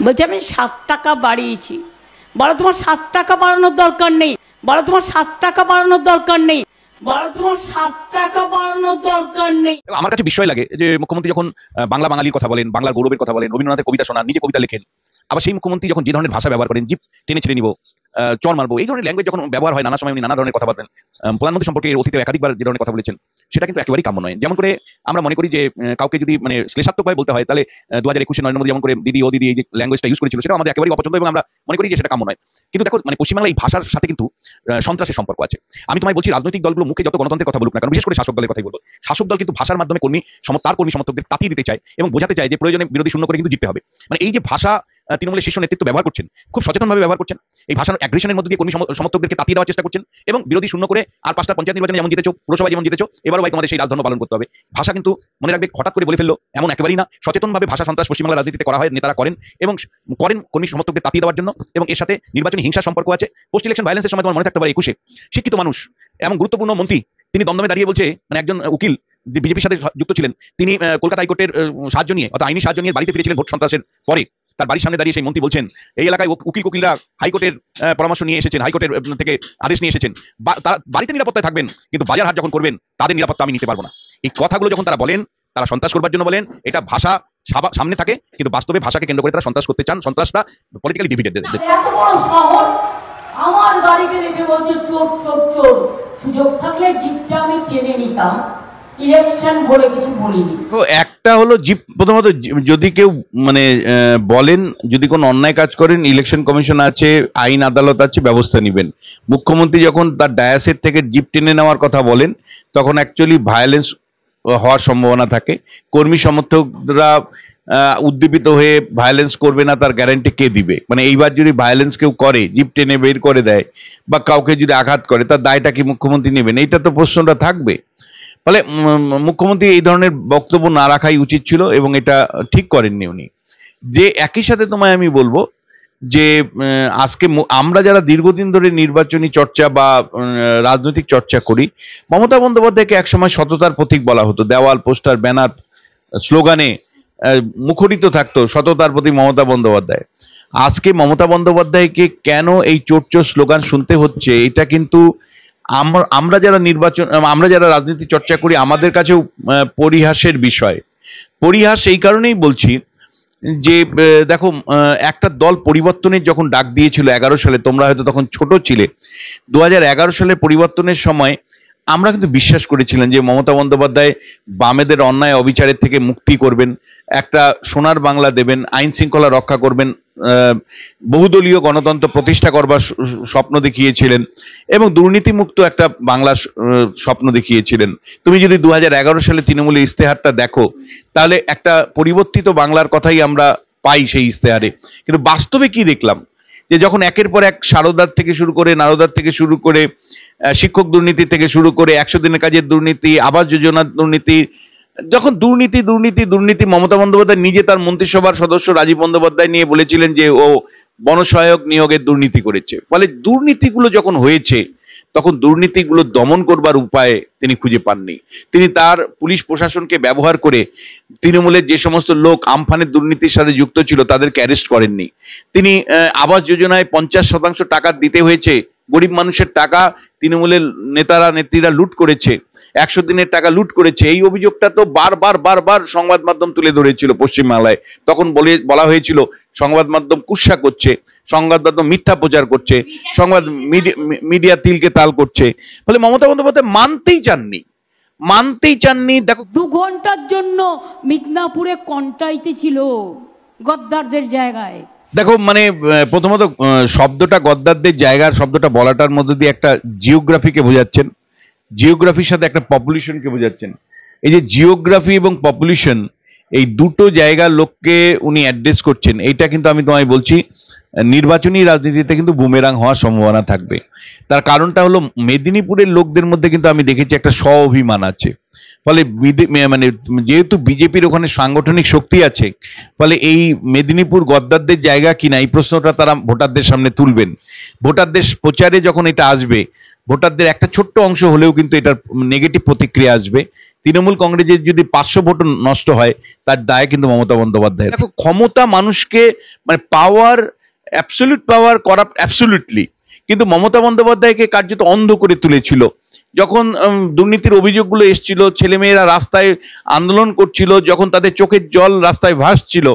বলছে আমি 7 টাকা বাড়িয়েছি। বলো তোমার 7 টাকা বাড়ানোর দরকার নেই, বলো তোমার 7 টাকা বাড়ানোর দরকার নেই, বলো তোমার 7 টাকা বাড়ানোর দরকার নেই। আমার কাছে বিস্ময় লাগে যে মুখ্যমন্ত্রী যখন বাংলা বাঙালির কথা বলেন, বাংলার গৌরবের কথা বলেন, রবীন্দ্রনাথের কবিতা শোনান, নিজে কবিতা লেখেন, আবার সেই মুখ্যমন্ত্রী যখন যে ধরনের ভাষা ব্যবহার করেন, জিপ টেনে ছেড়ে নিব, চর মারবো, এই ধরনের ল্যাঙ্গুয়েজ যখন ব্যবহার হয়, নানা সময় উনি নানা ধরনের কথা বলেন। প্রধানমন্ত্রী সম্পর্কে অতীতে একাধিকবার যে ধরনের কথা বলেছেন, সেটা কিন্তু একেবারেই কাম্য নয়। যেমন করে আমরা মনে করি যে কাউকে যদি মানে শ্লেষাত্মকভাবে বলতে হয়, তাহলে 2021 নরেন্দ্র মোদী যেমন করে দিদি ও দিদি এই যে ল্যাঙ্গুয়েজটা ইউজ করেছিল, সেটা আমাদের একেবারেই অপছন্দ এবং আমরা মনে করি যে সেটা কাম্য নয়। কিন্তু দেখো মানে পশ্চিমবাংলা এই ভাষার সাথে কিন্তু সন্ত্রাসের সম্পর্ক আছে। আমি তোমায় বলছি, রাজনৈতিক দলগুলো মুখে যত গণতন্ত্রের কথা বলুক না কারণ, বিশেষ করে শাসক দলের কথাই বলবো, শাসক দল কিন্তু ভাষার মাধ্যমে তার কর্মী সমর্থকদের তাতিয়ে দিতে চায় এবং বোঝাতে চায় যে প্রয়োজনে বিরোধী শূন্য করে কিন্তু জিততে হবে। মানে এই যে ভাষা তৃণমূলের শীর্ষ নেতৃত্ব ব্যবহার করছেন, খুব সচেতনভাবে ব্যবহার করছেন। এই ভাষার অ্যাগ্রেশনের মধ্যে দিয়ে কর্মী সমর্থকদেরকে তাতিয়ে দেওয়ার চেষ্টা করছেন এবং বিরোধী শূন্য করে আর 5টা পঞ্চায়েত নির্বাচনে যেমন জিতেছো, পুরসভা যেমন জিতেছো, এবারও ভাই তোমাদের সেই রাজধর্ম পালন করতে হবে। ভাষা কিন্তু মনে রাখবে হঠাৎ করে বলে ফেললো এমন একেবারেই না, সচেতনভাবে ভাষা সন্ত্রাস পশ্চিমবাংলার রাজনীতিতে করা হয়, নেতারা করেন এবং করেন কর্মী সমর্থকদের তাতিয়ে দেওয়ার জন্য। এবং এর সাথে নির্বাচনী হিংসার সম্পর্ক আছে। পোস্ট ইলেকশন ভায়োলেন্সের সময় তোমার মনে থাকতে পারে 21-এ শিক্ষিত মানুষ এমন গুরুত্বপূর্ণ মন্ত্রী তিনি দমদমে দাঁড়িয়ে বলছে, মানে একজন উকিল বিজেপির সাথে যুক্ত ছিলেন, তিনি কলকাতা হাইকোর্টের সাহায্য নিয়ে অর্থাৎ আইনি সাহায্য নিয়ে বাড়িতে ফিরেছিলেন ভোট সন্ত্রাসের পরে। তার বাড়ির সামনে দাঁড়িয়ে সেই মন্ত্রী বলছেন এই এলাকায় উকিলরা হাইকোর্টের পরামর্শ নিয়ে এসেছেন, হাইকোর্টের থেকে আদেশ নিয়ে এসেছেন, তারা বাড়িতে নিরাপত্তায় থাকবেন কিন্তু বাজার হাট যখন করবেন তাদের নিরাপত্তা আমি নিতে পারবো না। এই কথাগুলো যখন তারা বলেন, তারা সন্ত্রাস করবার জন্য বলেন। এটা ভাষা সামনে থাকে কিন্তু বাস্তবে ভাষাকে কেন্দ্র করে তারা সন্ত্রাস করতে চান। সন্ত্রাসটা পলিটিক্যালি ডিভিডেড। এত বড় সাহস, আমার গাড়িকে দেখে বলছে চোর চোর চোর। সুযোগ থাকলে জিপটা আমি টেনে নিতাম, ইলেকশন বলে কিছু বলিনি। তো একটা হলো জিপ, প্রথমত যদি কেউ মানে বলেন যদি কোনো অন্যায় কাজ করেন, ইলেকশন কমিশন আছে, আইন আদালত আছে, ব্যবস্থা নেবেন। মুখ্যমন্ত্রী যখন তার ডায়াসের থেকে জিপ টেনে নেওয়ার কথা বলেন, তখন অ্যাকচুয়ালি ভায়োলেন্স হওয়ার সম্ভাবনা থাকে। কর্মী সমর্থকরা উদ্দীপিত হয়ে ভায়োলেন্স করবে না তার গ্যারান্টি কে দিবে? মানে এইবার যদি ভায়োলেন্স কেউ করে, জিপ টেনে বের করে দেয় বা কাউকে যদি আঘাত করে, তার দায়টা কি মুখ্যমন্ত্রী নেবেন? এইটা তো প্রশ্নটা থাকবে। ফলে মুখ্যমন্ত্রী এই ধরনের বক্তব্য না রাখাই উচিত ছিল এবং এটা ঠিক করেননি উনি। যে একই সাথে তোমায় আমি বলবো যে আজকে আমরা যারা দীর্ঘদিন ধরে নির্বাচনী চর্চা বা রাজনৈতিক চর্চা করি, মমতা বন্দ্যোপাধ্যায়কে একসময় সততার প্রতীক বলা হতো। দেওয়াল, পোস্টার, ব্যানার, স্লোগানে মুখরিত থাকতো সততার প্রতীক মমতা বন্দ্যোপাধ্যায়। আজকে মমতা বন্দ্যোপাধ্যায়কে কেন এই চোর চোর স্লোগান শুনতে হচ্ছে, এটা কিন্তু আমরা যারা রাজনীতি চর্চা করি আমাদের কাছেও পরিহাসের বিষয়। পরিহাস এই কারণেই বলছি যে দেখো, একটা দল পরিবর্তনের যখন ডাক দিয়েছিল 11 সালে, তোমরা হয়তো তখন ছোট ছিলে, 2011 সালে পরিবর্তনের সময় আমরা কিন্তু বিশ্বাস করেছিলাম যে মমতা বন্দ্যোপাধ্যায় বামেদের অন্যায় অবিচারের থেকে মুক্তি করবেন, একটা সোনার বাংলা দেবেন, আইন শৃঙ্খলা রক্ষা করবেন, বহুদলীয় গণতন্ত্র প্রতিষ্ঠা করবার স্বপ্ন দেখিয়েছিলেন এবং দুর্নীতিমুক্ত একটা বাংলার স্বপ্ন দেখিয়েছিলেন। তুমি যদি 2011 সালে তৃণমূলের ইস্তেহারটা দেখো, তাহলে একটা পরিবর্তিত বাংলার কথাই আমরা পাই সেই ইস্তেহারে। কিন্তু বাস্তবে কি দেখলাম, যে যখন একের পর এক সারদার থেকে শুরু করে, নারদার থেকে শুরু করে, শিক্ষক দুর্নীতি থেকে শুরু করে 100 দিনের কাজের দুর্নীতি, আবাস যোজনার দুর্নীতি, যখন দুর্নীতি দুর্নীতি দুর্নীতি, মমতা বন্দ্যোপাধ্যায় নিজে তার মন্ত্রিসভার সদস্য রাজীব বন্দ্যোপাধ্যায় নিয়ে বলেছিলেন যে ও বনসহায়ক নিয়োগের দুর্নীতি করেছে। ফলে দুর্নীতিগুলো যখন হয়েছে তখন দুর্নীতিগুলো দমন করবার উপায় তিনি খুঁজে পাননি। তিনি তার পুলিশ প্রশাসনকে ব্যবহার করে তৃণমূলের যে সমস্ত লোক আমফানের দুর্নীতির সাথে যুক্ত ছিল তাদেরকে অ্যারেস্ট করেননি। তিনি আবাস যোজনায় 50% টাকা দিতে হয়েছে, গরিব মানুষের টাকা তৃণমূলের নেত্রীরা লুট করেছে, 100 দিনের টাকা লুট করেছে। এই অভিযোগটা তো বারবার সংবাদ মাধ্যম তুলে ধরেছিল পশ্চিমবাংলায়। তখন বলা হয়েছিল সংবাদ মাধ্যম কুৎসা করছে, সংবাদ মাধ্যম মিথ্যা প্রচার করছে, সংবাদ মিডিয়া তিলকে তাল করছে। ফলে মমতা বন্দ্যোপাধ্যায় মানতেই চাননি। দেখো 2 ঘন্টার জন্য মিদনাপুরে কন্টাইতে ছিল গদ্দারদের জায়গায়। দেখো মানে প্রথমত শব্দটা গদ্দারদের জায়গার শব্দটা বলাটার মধ্যে দিয়ে একটা জিওগ্রাফিকে বোঝাচ্ছেন, জিওগ্রাফির সাথে একটা পপুলেশনকে বোঝাচ্ছেন। এই যে জিওগ্রাফি এবং পপুলেশন, এই দুটো জায়গার লোককে উনি অ্যাড্রেস করছেন, এইটা কিন্তু আমি তোমায় বলছি নির্বাচনী রাজনীতিতে কিন্তু বুমেরাং হওয়ার সম্ভাবনা থাকবে। তার কারণটা হলো মেদিনীপুরের লোকদের মধ্যে কিন্তু আমি দেখেছি একটা স্ব অভিমান আছে। ফলে মানে যেহেতু বিজেপির ওখানে সাংগঠনিক শক্তি আছে, ফলে এই মেদিনীপুর গদ্দারদের জায়গা কিনা এই প্রশ্নটা তারা ভোটারদের সামনে তুলবেন। ভোটারদের প্রচারে যখন এটা আসবে, ভোটারদের একটা ছোট্ট অংশ হলেও কিন্তু এটার নেগেটিভ প্রতিক্রিয়া আসবে। তৃণমূল কংগ্রেসের যদি 500 ভোট নষ্ট হয় তার দায় কিন্তু মমতা বন্দ্যোপাধ্যায়। দেখো, ক্ষমতা মানুষকে মানে পাওয়ার, অ্যাবসলিউট পাওয়ার করাপ্ট অ্যাবসলিউটলি, কিন্তু মমতা বন্দ্যোপাধ্যায়কে কার্যত অন্ধ করে তুলেছিল। যখন দুর্নীতির অভিযোগগুলো এসেছিল, ছেলেমেয়েরা রাস্তায় আন্দোলন করছিল, যখন তাদের চোখের জল রাস্তায় ভাসছিল,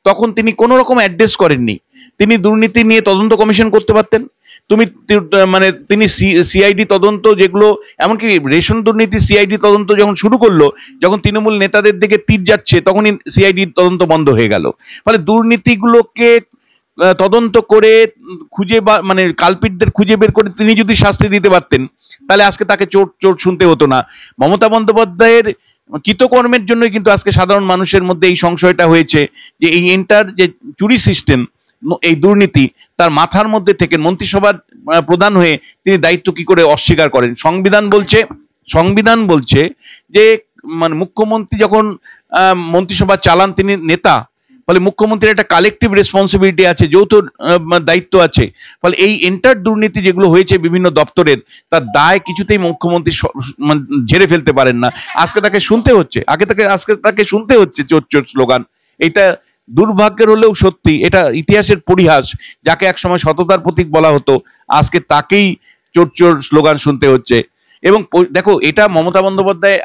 তখন তিনি কোনো রকম অ্যাড্রেস করেননি। তিনি দুর্নীতি নিয়ে তদন্ত কমিশন করতে পারতেন। মানে তিনি সিআইডি তদন্ত, যেগুলো এমনকি রেশন দুর্নীতি সিআইডি তদন্ত যখন শুরু করলো, যখন তৃণমূল নেতাদের দিকে তীর যাচ্ছে, তখনই সিআইডি তদন্ত বন্ধ হয়ে গেল। ফলে দুর্নীতিগুলোকে তদন্ত করে খুঁজে মানে কালপিটদের খুঁজে বের করে তিনি যদি শাস্তি দিতে পারতেন, তাহলে আজকে তাকে চোট চোট শুনতে হতো না। মমতা বন্দ্যোপাধ্যায়ের কৃতকর্মের জন্যই কিন্তু আজকে সাধারণ মানুষের মধ্যে এই সংশয়টা হয়েছে যে এই এন্টার যে চুরি সিস্টেম, এই দুর্নীতি তার মাথার মধ্যে থেকে মন্ত্রিসভার প্রধান হয়ে তিনি দায়িত্ব কি করে অস্বীকার করেন। সংবিধান বলছে যে মানে মুখ্যমন্ত্রী যখন মন্ত্রিসভা চালান তিনি নেতা, ফলে মুখ্যমন্ত্রীর একটা কালেকটিভ রেসপন্সিবিলিটি আছে, যৌথ দায়িত্ব আছে। ফলে এই এন্টার দুর্নীতি যেগুলো হয়েছে বিভিন্ন দপ্তরের, তার দায় কিছুতেই মুখ্যমন্ত্রী ঝেড়ে ফেলতে পারেন না। আজকে তাকে শুনতে হচ্ছে চোর চোর স্লোগান। এটা দুর্ভাগ্যের হলেও সত্যি, এটা ইতিহাসের পরিহাস। যাকে একসময় সততার প্রতীক বলা হতো, আজকে তাকেই চোর চোর স্লোগান শুনতে হচ্ছে। এবং দেখো, এটা মমতা বন্দ্যোপাধ্যায়,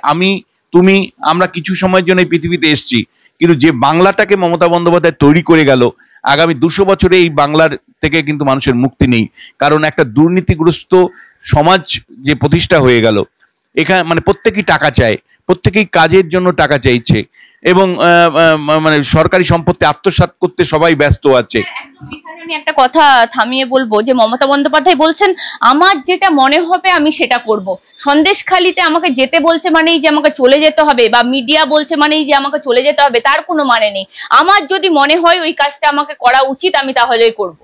তুমি আমরা কিছু সময়ের জন্য এই পৃথিবীতে এসেছি, কিন্তু যে বাংলাটাকে মমতা বন্দ্যোপাধ্যায় তৈরি করে গেল, আগামী 200 বছরে এই বাংলার থেকে কিন্তু মানুষের মুক্তি নেই। কারণ একটা দুর্নীতিগ্রস্ত সমাজ যে প্রতিষ্ঠা হয়ে গেল, এখানে মানে প্রত্যেকেই টাকা চায়, প্রত্যেকেই কাজের জন্য টাকা চাইছে, এবং মানে সরকারি সম্পত্তি আত্মসাৎ করতে সবাই ব্যস্ত আছে। আমি একটা কথা থামিয়ে বলবো যে মমতা বন্দ্যোপাধ্যায় বলছেন আমার যেটা মনে হবে আমি সেটা করব। সন্দেশখালিতে আমাকে যেতে বলছে মানেই যে আমাকে চলে যেতে হবে, বা মিডিয়া বলছে মানেই যে আমাকে চলে যেতে হবে, তার কোনো মানে নেই। আমার যদি মনে হয় ওই কাজটা আমাকে করা উচিত, আমি তাহলেই করবো।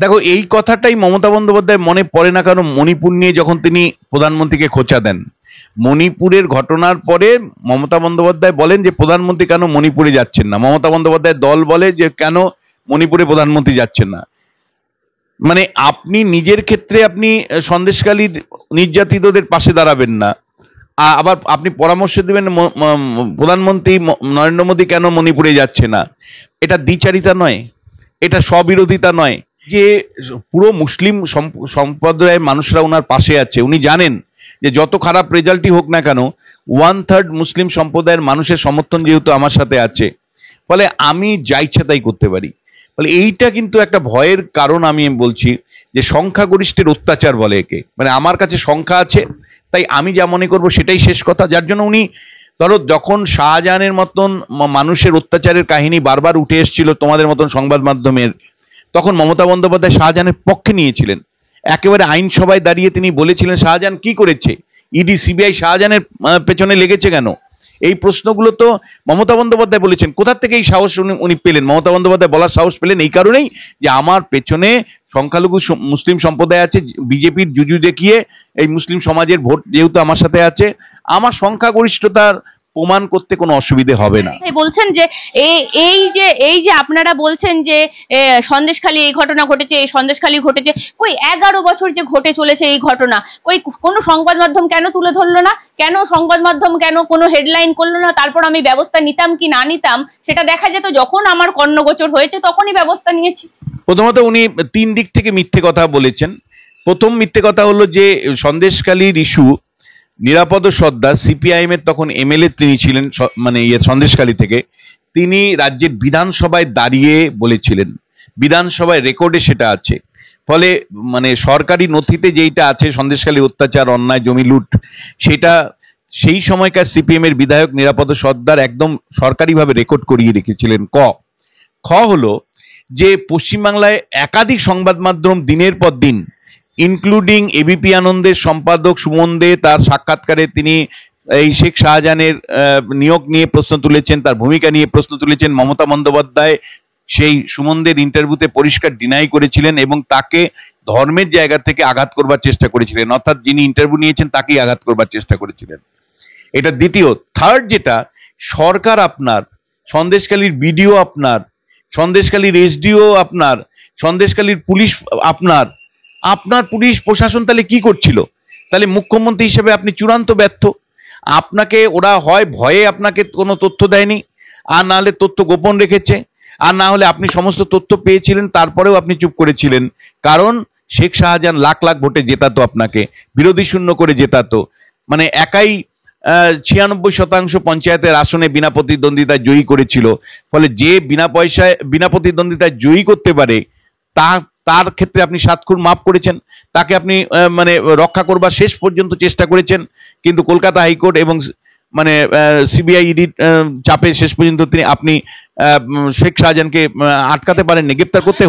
দেখো, এই কথাটাই মমতা বন্দ্যোপাধ্যায় মনে পড়ে না। কারণ মণিপুর নিয়ে যখন তিনি প্রধানমন্ত্রীকে খোঁচা দেন, মণিপুরের ঘটনার পরে মমতা বন্দ্যোপাধ্যায় বলেন যে প্রধানমন্ত্রী কেন মণিপুরে যাচ্ছেন না। মমতা বন্দ্যোপাধ্যায় দল বলে যে কেন মণিপুরে প্রধানমন্ত্রী যাচ্ছেন না। মানে আপনি নিজের ক্ষেত্রে আপনি সন্দেশখালী নির্যাতিতদের পাশে দাঁড়াবেন না, আবার আপনি পরামর্শ দেবেন প্রধানমন্ত্রী নরেন্দ্র মোদী কেন মণিপুরে যাচ্ছে না। এটা দ্বিচারিতা নয়, এটা স্ববিরোধিতা নয়। যে পুরো মুসলিম সম্প্রদায়ের মানুষরা ওনার পাশে আছে, উনি জানেন যে যত খারাপ রেজাল্টই হোক না কেন 1/3 মুসলিম সম্প্রদায়ের মানুষের সমর্থন যেহেতু আমার সাথে আছে, ফলে আমি যা ইচ্ছা তাই করতে পারি। ফলে এইটা কিন্তু একটা ভয়ের কারণ। আমি বলছি যে সংখ্যাগরিষ্ঠের অত্যাচার বলে একে, মানে আমার কাছে সংখ্যা আছে তাই আমি যা মনে করবো সেটাই শেষ কথা। যার জন্য উনি, ধরো যখন শাহজাহানের মতন মানুষের অত্যাচারের কাহিনী বারবার উঠে এসেছিল তোমাদের মতন সংবাদ মাধ্যমের, তখন মমতা বন্দ্যোপাধ্যায় শাহজাহানের পক্ষে নিয়েছিলেন। একেবারে আইনসভায় দাঁড়িয়ে তিনি বলেছিলেন শাহজাহান কি করেছে, ইডি সিবিআই শাহজাহানের পেছনে লেগেছে কেন। এই প্রশ্নগুলো তো মমতা বন্দ্যোপাধ্যায় বলেছেন। কোথা থেকে এই সাহস উনি পেলেন? মমতা বন্দ্যোপাধ্যায় বলার সাহস পেলেন এই কারণেই যে আমার পেছনে সংখ্যালঘু মুসলিম সম্প্রদায় আছে, বিজেপির জুজু দেখিয়ে এই মুসলিম সমাজের ভোট যেহেতু আমার সাথে আছে, আমার সংখ্যাগরিষ্ঠতার প্রমাণ করতে কোনো অসুবিধে হবে না। বলছেন যে এই যে আপনারা বলছেন যে সন্দেশখালী এই ঘটনা ঘটেছে, এই সন্দেশখালী ঘটেছে, কই 11 বছর যে ঘটে চলেছে এই ঘটনা, কই কোনো সংবাদ মাধ্যম কেন তুলে ধরলো না? কেন সংবাদ মাধ্যম কেন কোনো হেডলাইন করলো না? তারপর আমি ব্যবস্থা নিতাম কি না নিতাম সেটা দেখা যেত। যখন আমার কর্ণগোচর হয়েছে তখনই ব্যবস্থা নিয়েছি। প্রথমত উনি 3 দিক থেকে মিথ্যে কথা বলেছেন। প্রথম মিথ্যে কথা হলো যে সন্দেশখালীর ইস্যু, নিরাপদ সর্দার সিপিআইএম এর তখন এমএলএ তিনি ছিলেন, মানে সন্দেশখালী থেকে, তিনি রাজ্যের বিধানসভায় দাঁড়িয়ে বলেছিলেন, বিধানসভায় রেকর্ডে সেটা আছে। ফলে মানে সরকারি নথিতে যেইটা আছে সন্দেশখালী অত্যাচার, অন্যায়, জমি লুট, সেটা সেই সময়কার সিপিএম এর বিধায়ক নিরাপদ সর্দার একদম সরকারিভাবে রেকর্ড করিয়ে রেখেছিলেন। খ হলো যে পশ্চিমবাংলায় একাধিক সংবাদ মাধ্যম দিনের পর দিন, ইনক্লুডিং এবিপি আনন্দের সম্পাদক সুমন দে, তার সাক্ষাৎকারে তিনি এই শেখ শাহজাহানের নিয়োগ নিয়ে প্রশ্ন তুলেছেন, তার ভূমিকা নিয়ে প্রশ্ন তুলেছেন। মমতা বন্দ্যোপাধ্যায় সেই সুমনদের ইন্টারভিউতে পরিষ্কার ডিনাই করেছিলেন এবং তাকে ধর্মের জায়গা থেকে আঘাত করবার চেষ্টা করেছিলেন, অর্থাৎ যিনি ইন্টারভিউ নিয়েছেন তাকেই আঘাত করবার চেষ্টা করেছিলেন। এটা দ্বিতীয়। থার্ড যেটা, সরকার আপনার, সন্দেশখালীর বিডিও আপনার, সন্দেশখালীর এসডিও আপনার, সন্দেশখালীর পুলিশ আপনার পুলিশ প্রশাসন তাহলে কি করছিল? তাহলে মুখ্যমন্ত্রী হিসেবে আপনি চূড়ান্ত ব্যর্থ। আপনাকে ওরা হয় ভয়ে আপনাকে কোনো তথ্য দেয়নি, আর না হলে তথ্য গোপন রেখেছে, আর না হলে আপনি সমস্ত তথ্য পেয়েছিলেন তারপরেও আপনি চুপ করেছিলেন। কারণ শেখ শাহজাহান লাখ লাখ ভোটে জেতাতো আপনাকে, বিরোধী শূন্য করে জেতাতো, মানে একাই 96% পঞ্চায়েতের আসনে বিনা প্রতিদ্বন্দ্বিতায় জয়ী করেছিল। ফলে যে বিনা পয়সায় বিনা প্রতিদ্বন্দ্বিতায় জয়ী করতে পারে তার ক্ষেত্রে আপনি সাতক্ষুর মাফ করেছেন, তাকে আপনি মানে রক্ষা করবার শেষ পর্যন্ত চেষ্টা করেছেন। কিন্তু কলকাতা হাইকোর্ট এবং মানে সিবিআই ইডির চাপে শেষ পর্যন্ত আপনি শেখ শাহজাহানকে আটকাতে পারেননি, গ্রেপ্তার করতে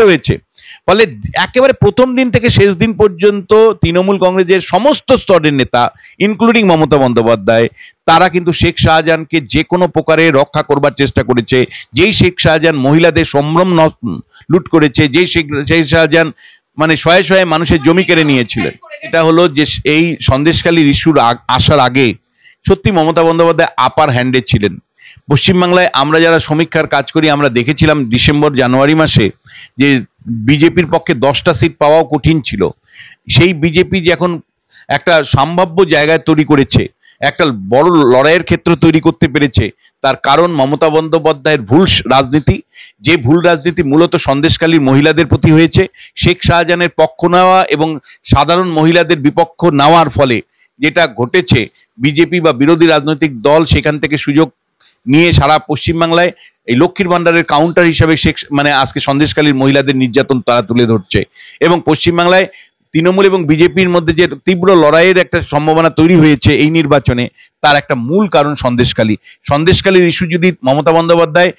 হয়েছে। ফলে একেবারে প্রথম দিন থেকে শেষ দিন পর্যন্ত তৃণমূল কংগ্রেসের সমস্ত স্তরের নেতা ইনক্লুডিং মমতা বন্দ্যোপাধ্যায় তারা কিন্তু শেখ শাহজাহানকে যে কোনো প্রকারে রক্ষা করবার চেষ্টা করেছে। যেই শেখ শাহজাহান মহিলাদের সম্ভ্রম লুট করেছে, যেই শেখ শাহজাহান মানে শয়ে শয়ে মানুষের জমি কেড়ে নিয়েছিলেন, এটা হলো যে এই সন্দেশখালীর ইস্যুর আসার আগে সত্যি মমতা বন্দ্যোপাধ্যায় আপার হ্যান্ডে ছিলেন। পশ্চিমবাংলায় আমরা যারা সমীক্ষার কাজ করি আমরা দেখেছিলাম ডিসেম্বর জানুয়ারি মাসে যে বিজেপির পক্ষে 10টা সিট পাওয়াও কঠিন ছিল। সেই বিজেপি যে এখন একটা সম্ভাব্য জায়গায় তৈরি করেছে, একটা বড় লড়াইয়ের ক্ষেত্র তৈরি করতে পেরেছে, তার কারণ মমতা বন্দ্যোপাধ্যায়ের ভুল রাজনীতি। যে ভুল রাজনীতি মূলত সন্দেশখালীর মহিলাদের প্রতি হয়েছে, শেখ শাহজাহানের পক্ষ নেওয়া এবং সাধারণ মহিলাদের বিপক্ষ নেওয়ার ফলে যেটা ঘটেছে, বিজেপি বা বিরোধী রাজনৈতিক দল সেখান থেকে সুযোগ নিয়ে সারা পশ্চিমবাংলায় এই লক্ষ্মীর ভান্ডারের কাউন্টার হিসাবে মানে আজকে সন্দেশখালীর মহিলাদের নির্যাতন তারা তুলে ধরছে। এবং পশ্চিমবাংলায় তৃণমূল এবং বিজেপির মধ্যে যে তীব্র লড়াইয়ের একটা সম্ভাবনা তৈরি হয়েছে এই নির্বাচনে, তার একটা মূল কারণ সন্দেশখালীর ইস্যু যদি মমতা বন্দ্যোপাধ্যায়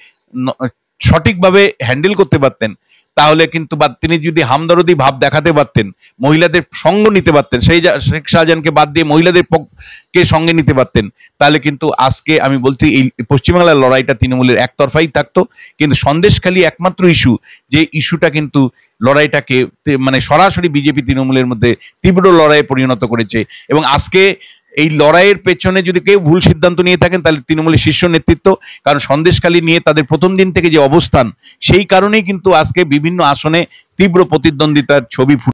সঠিকভাবে হ্যান্ডেল করতে পারতেন তাহলে কিন্তু, বা তিনি যদি হামদরদি ভাব দেখাতে পারতেন, মহিলাদের সঙ্গ নিতে পারতেন, সেই শেখ শাহজাহানকে বাদ দিয়ে মহিলাদের পক্ষে সঙ্গে নিতে পারতেন, তাহলে কিন্তু আজকে আমি বলছি এই পশ্চিমবাংলার লড়াইটা তৃণমূলের একতরফাই থাকতো। কিন্তু সন্দেশখালী একমাত্র ইস্যু, যে ইস্যুটা কিন্তু লড়াইটাকে মানে সরাসরি বিজেপি তৃণমূলের মধ্যে তীব্র লড়াইয়ে পরিণত করেছে। এবং আজকে এই লড়াইয়ের পেছনে যদি কেউ ভুল সিদ্ধান্ত নিয়ে থাকেন তাহলে তৃণমূলের শীর্ষ নেতৃত্ব। কারণ সন্দেশখালী নিয়ে তাদের প্রথম দিন থেকে যে অবস্থান, সেই কারণেই কিন্তু আজকে বিভিন্ন আসনে তীব্র প্রতিদ্বন্দ্বিতার ছবি